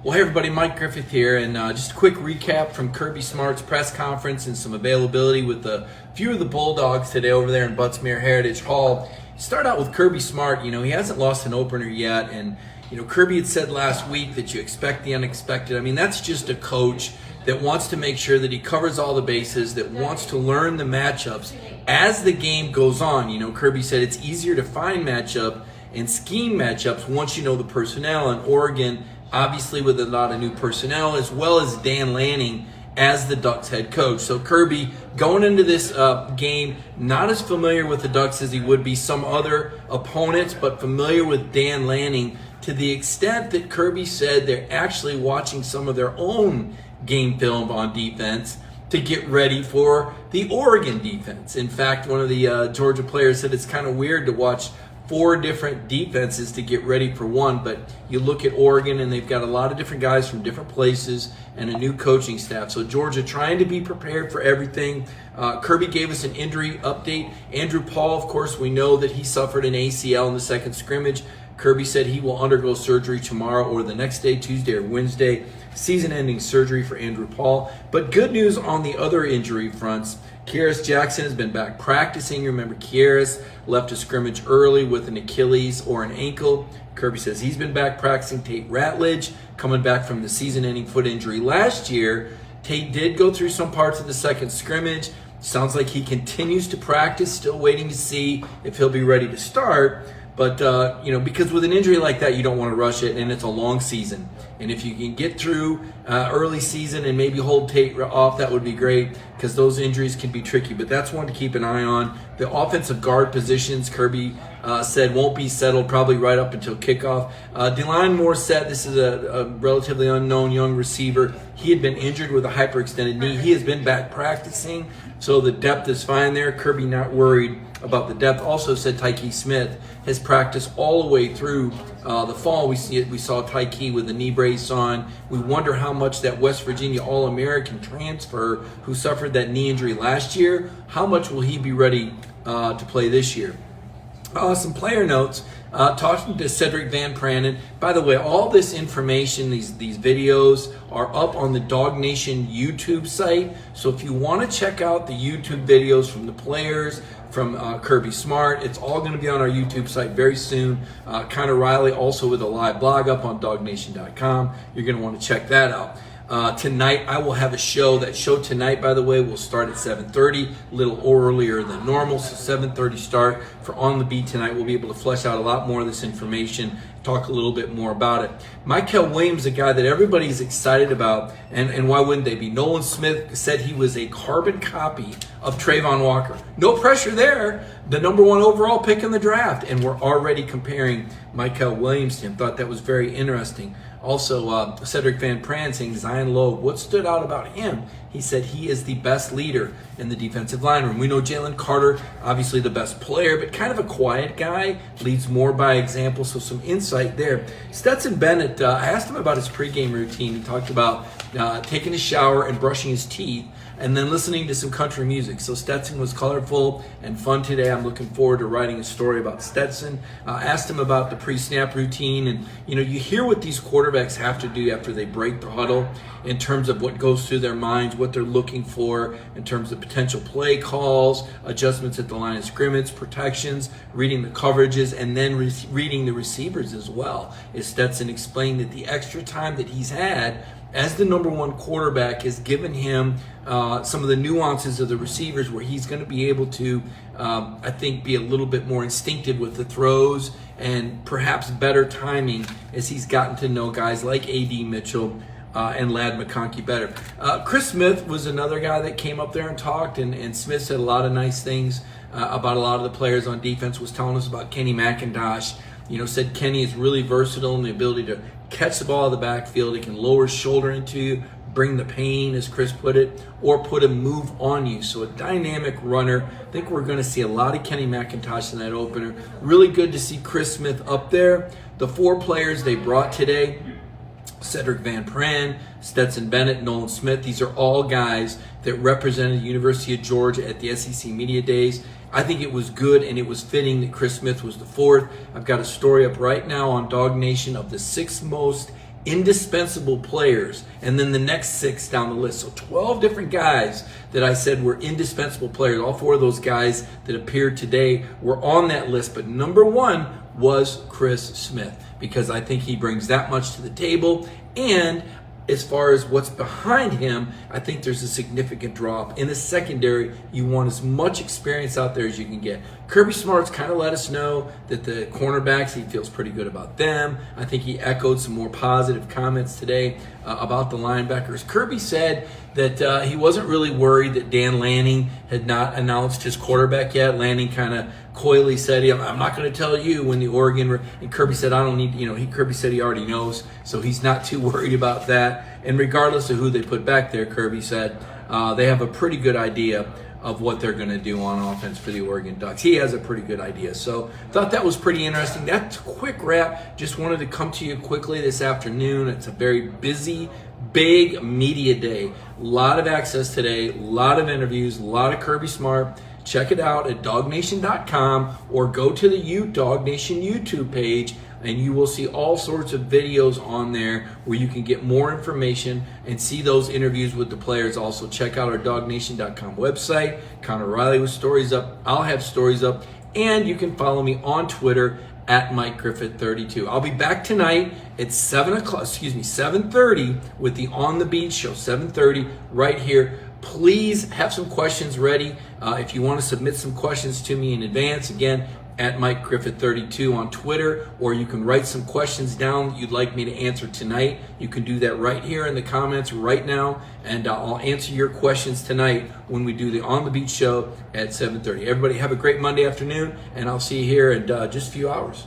Well, hey everybody, Mike Griffith here, and just a quick recap from Kirby Smart's press conference and some availability with a few of the Bulldogs today over there in Butts-Mehre Heritage Hall. Start out with Kirby Smart. He hasn't lost an opener yet, and Kirby had said last week that you expect the unexpected. I mean, that's just a coach that wants to make sure that he covers all the bases, that wants to learn the matchups as the game goes on. Kirby said it's easier to find matchup and scheme matchups once you know the personnel, and Oregon obviously with a lot of new personnel, as well as Dan Lanning as the Ducks head coach. So Kirby, going into this game, not as familiar with the Ducks as he would be some other opponents, but familiar with Dan Lanning to the extent that Kirby said they're actually watching some of their own game film on defense to get ready for the Oregon defense. In fact, one of the Georgia players said it's kind of weird to watch 4 different defenses to get ready for one, but you look at Oregon and they've got a lot of different guys from different places and a new coaching staff. So Georgia trying to be prepared for everything. Kirby gave us an injury update. Andrew Paul, of course, we know that he suffered an ACL in the second scrimmage. Kirby said he will undergo surgery tomorrow or the next day, Tuesday or Wednesday. Season-ending surgery for Andrew Paul. But good news on the other injury fronts. Kearis Jackson has been back practicing. Remember, Kearis left a scrimmage early with an Achilles or an ankle. Kirby says he's been back practicing. Tate Ratledge coming back from the season-ending foot injury last year. Tate did go through some parts of the second scrimmage. Sounds like he continues to practice, still waiting to see if he'll be ready to start. But, because with an injury like that, you don't want to rush it, and it's a long season. And if you can get through early season and maybe hold Tate off, that would be great, because those injuries can be tricky. But that's one to keep an eye on. The offensive guard positions, Kirby said, won't be settled probably right up until kickoff. DeLine Morissette, this is a relatively unknown young receiver. He had been injured with a hyperextended knee. He has been back practicing, so the depth is fine there. Kirby not worried about the depth. Also said Tyke Smith has practiced all the way through the fall. We saw Tyke with a knee brace on. We wonder how much that West Virginia All-American transfer who suffered that knee injury last year, how much will he be ready to play this year? Some player notes. Talking to Cedric Van Pranen. By the way, all this information, these videos are up on the Dog Nation YouTube site. So if you want to check out the YouTube videos from the players, from Kirby Smart, it's all going to be on our YouTube site very soon. Connor Riley also with a live blog up on dognation.com. You're going to want to check that out. Tonight, I will have a show. That show tonight, by the way, will start at 7:30, a little earlier than normal. So 7:30 start for On the Beat tonight. We'll be able to flesh out a lot more of this information, talk a little bit more about it. Michael Williams, a guy that everybody's excited about, and why wouldn't they be? Nolan Smith said he was a carbon copy of Trayvon Walker. No pressure there. The number 1 overall pick in the draft, and we're already comparing Michael Williams to him. Thought that was very interesting. Also, Cedric Van Pranen saying Zion Logue. What stood out about him? He said he is the best leader in the defensive line room. We know Jalen Carter, obviously the best player, but kind of a quiet guy, leads more by example, so some insight there. Stetson Bennett, I asked him about his pregame routine. He talked about taking a shower and brushing his teeth, and then listening to some country music. So Stetson was colorful and fun today. I'm looking forward to writing a story about Stetson. Asked him about the pre-snap routine, and you hear what these quarterbacks have to do after they break the huddle in terms of what goes through their minds, what they're looking for in terms of potential play calls, adjustments at the line of scrimmage, protections, reading the coverages, and then reading the receivers as well. As Stetson explained that the extra time that he's had as the number 1 quarterback has given him some of the nuances of the receivers, where he's going to be able to, I think, be a little bit more instinctive with the throws and perhaps better timing as he's gotten to know guys like A.D. Mitchell and Ladd McConkey better. Chris Smith was another guy that came up there and talked, and Smith said a lot of nice things about a lot of the players on defense, was telling us about Kenny McIntosh. Said Kenny is really versatile in the ability to catch the ball out of the backfield. He can lower his shoulder into you, bring the pain, as Chris put it, or put a move on you. So a dynamic runner. I think we're going to see a lot of Kenny McIntosh in that opener. Really good to see Chris Smith up there. The 4 players they brought today, Cedric Van Pranen, Stetson Bennett, Nolan Smith, these are all guys that represented the University of Georgia at the SEC Media Days. I think it was good and it was fitting that Chris Smith was the 4th. I've got a story up right now on Dog Nation of the 6 most indispensable players, and then the next 6 down the list. So 12 different guys that I said were indispensable players. All 4 of those guys that appeared today were on that list, but number 1 was Chris Smith, because I think he brings that much to the table. And as far as what's behind him, I think there's a significant drop. In the secondary, you want as much experience out there as you can get. Kirby Smart's kind of let us know that the cornerbacks, he feels pretty good about them. I think he echoed some more positive comments today about the linebackers. Kirby said that he wasn't really worried that Dan Lanning had not announced his quarterback yet. Lanning kind of coyly said, I'm not going to tell you when the Oregon, and Kirby said, I don't need, Kirby said he already knows, so he's not too worried about that. And regardless of who they put back there, Kirby said they have a pretty good idea of what they're going to do on offense for the Oregon Ducks. He has a pretty good idea. So thought that was pretty interesting. That's a quick wrap. Just wanted to come to you quickly this afternoon. It's a very busy, big media day. A lot of access today, a lot of interviews, a lot of Kirby Smart. Check it out at dognation.com or go to the Dog Nation YouTube page, and you will see all sorts of videos on there where you can get more information and see those interviews with the players. Also, check out our dognation.com website. Connor Riley with stories up. I'll have stories up. And you can follow me on Twitter at Mike Griffith 32. I'll be back tonight at 7:30 with the On the Beat show, 7:30 right here. Please have some questions ready. If you want to submit some questions to me in advance, again, at Mike Griffith 32 on Twitter, or you can write some questions down that you'd like me to answer tonight. You can do that right here in the comments right now, and I'll answer your questions tonight when we do the On the Beat show at 7:30. Everybody have a great Monday afternoon, and I'll see you here in just a few hours.